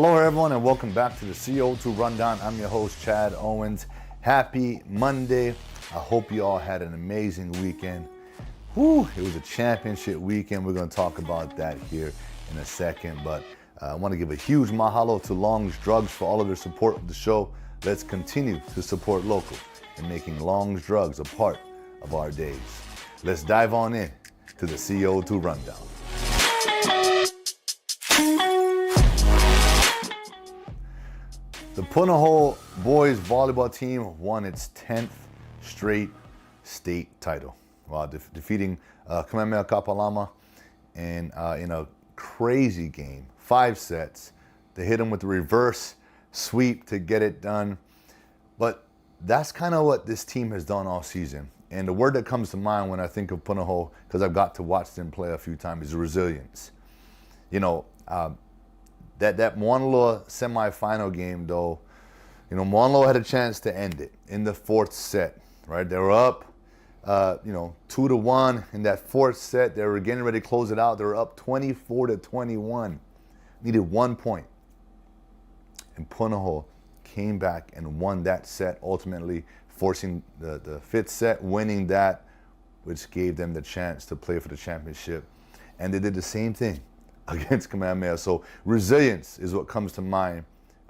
Hello everyone and welcome back to the CO2 Rundown. I'm your host Chad Owens. Happy Monday. I hope you all had an amazing weekend. Whew, it was a championship weekend. We're going to talk about that here in a second, but I want to give a huge mahalo to Long's Drugs for all of their support of the show. Let's continue to support local and making Long's Drugs a part of our days. Let's dive on in to the CO2 Rundown. The Punahou boys volleyball team won its 10th straight state title while defeating Kamehameha Kapalama in a crazy game, 5 sets. They hit them with the reverse sweep to get it done. But that's kind of what this team has done all season. And the word that comes to mind when I think of Punahou, because I've got to watch them play a few times, is resilience. You know, that Honolulu semifinal game, though, you know, Honolulu had a chance to end it in the 4th set, right? They were up, 2-1 in that 4th set. They were getting ready to close it out. They were up 24-21. Needed 1 point. And Punahou came back and won that set, ultimately forcing the 5th set, winning that, which gave them the chance to play for the championship. And they did the same thing against Kamehameha. So resilience is what comes to mind,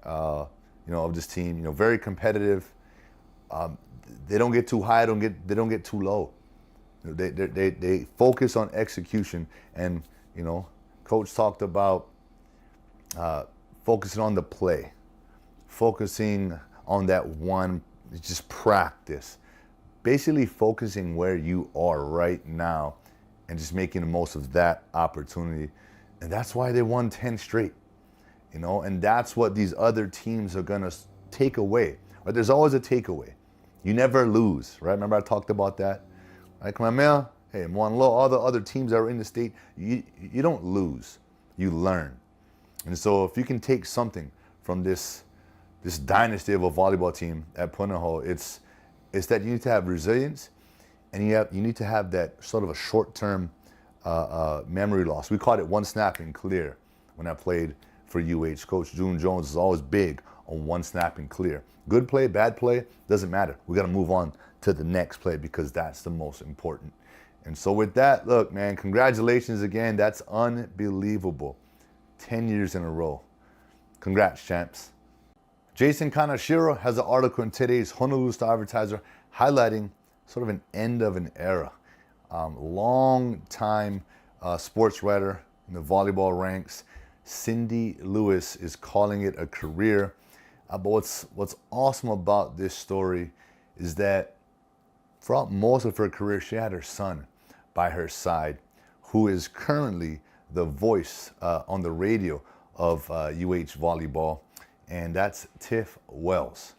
of this team. Very competitive. They don't get too high. They don't get too low. They focus on execution. And Coach talked about focusing on the play, focusing on that one. Just practice. Basically focusing where you are right now, and just making the most of that opportunity. And that's why they won 10 straight, and that's what these other teams are going to take away. Right? There's always a takeaway. You never lose, right? Remember I talked about that? Like Kamehameha, hey, Honolulu, all the other teams that are in the state, you don't lose, you learn. And so if you can take something from this dynasty of a volleyball team at Punahou, it's that you need to have resilience, and you need to have that sort of a short-term memory loss. We called it one snap and clear when I played for UH. Coach June Jones is always big on one snap and clear. Good play, bad play, doesn't matter. We got to move on to the next play because that's the most important. And so with that, look, man, congratulations again. That's unbelievable. 10 years in a row. Congrats, champs. Jason Kanashiro has an article in today's Honolulu Star-Advertiser highlighting sort of an end of an era. Long time sports writer in the volleyball ranks, Cindy Lewis, is calling it a career. But what's awesome about this story is that throughout most of her career, she had her son by her side, who is currently the voice on the radio of UH volleyball, and that's Tiff Wells.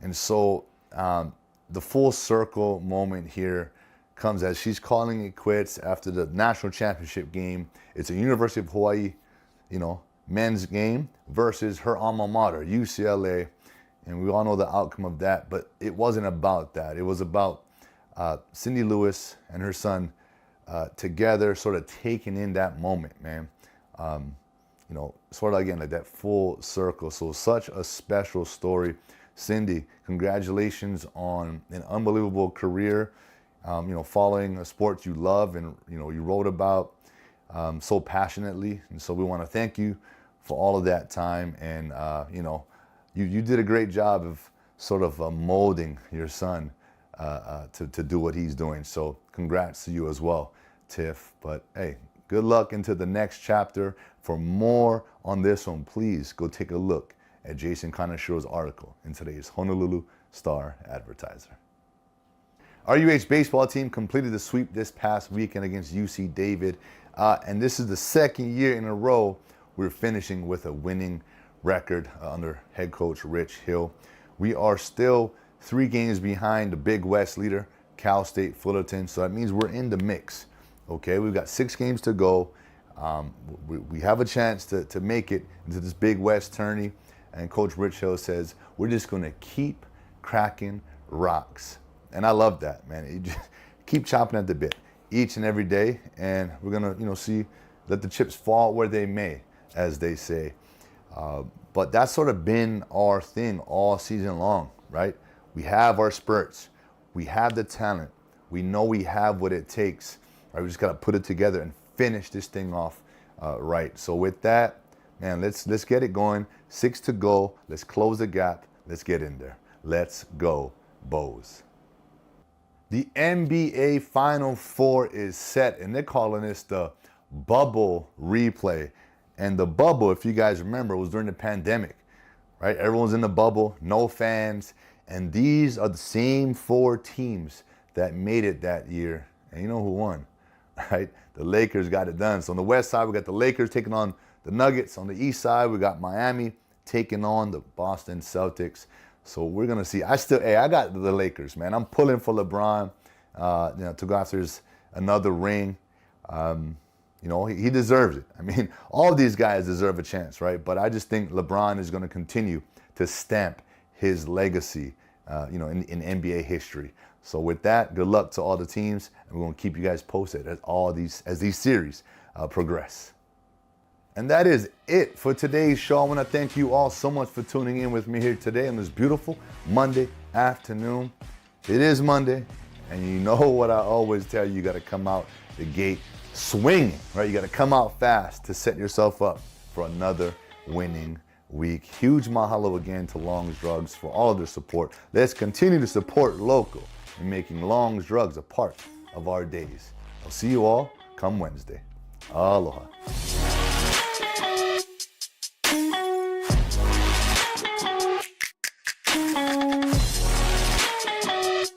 And so the full circle moment here comes as she's calling it quits after the national championship game. It's a University of Hawaii, men's game versus her alma mater, UCLA. And we all know the outcome of that, but it wasn't about that. It was about Cindy Lewis and her son together, sort of taking in that moment, man. Sort of again, like that full circle. So such a special story. Cindy, congratulations on an unbelievable career. Following a sport you love and, you wrote about so passionately. And so we want to thank you for all of that time. And, you did a great job of sort of molding your son to do what he's doing. So congrats to you as well, Tiff. But hey, good luck into the next chapter. For more on this one, please go take a look at Jason Kanashiro's article in today's Honolulu Star-Advertiser. Our UH baseball team completed the sweep this past weekend against UC David, and this is the second year in a row we're finishing with a winning record under head coach Rich Hill. We are still 3 games behind the Big West leader, Cal State Fullerton, so that means we're in the mix. Okay, we've got 6 games to go. We have a chance to make it into this Big West tourney, and Coach Rich Hill says we're just going to keep cracking rocks. And I love that, man. You just keep chopping at the bit each and every day, and we're gonna, see, let the chips fall where they may, as they say. But that's sort of been our thing all season long, right? We have our spurts. We have the talent. We know we have what it takes. Right? We just got to put it together and finish this thing off right. So with that, man, let's get it going. 6 to go. Let's close the gap. Let's get in there. Let's go, Bows. The NBA Final Four is set, and they're calling this the bubble replay. And the bubble, if you guys remember, was during the pandemic, right? Everyone's in the bubble, no fans. And these are the same 4 teams that made it that year. And you know who won, right? The Lakers got it done. So on the west side, we got the Lakers taking on the Nuggets. On the east side, we got Miami taking on the Boston Celtics. So we're going to see. I got the Lakers, man. I'm pulling for LeBron, to go after another ring. He deserves it. I mean, all these guys deserve a chance, right? But I just think LeBron is going to continue to stamp his legacy, in NBA history. So with that, good luck to all the teams, and we're going to keep you guys posted as these series progress. And that is it for today's show. I want to thank you all so much for tuning in with me here today on this beautiful Monday afternoon. It is Monday, and you know what I always tell you, you got to come out the gate swinging, right? You got to come out fast to set yourself up for another winning week. Huge mahalo again to Long's Drugs for all of their support. Let's continue to support local and making Long's Drugs a part of our days. I'll see you all come Wednesday. Aloha.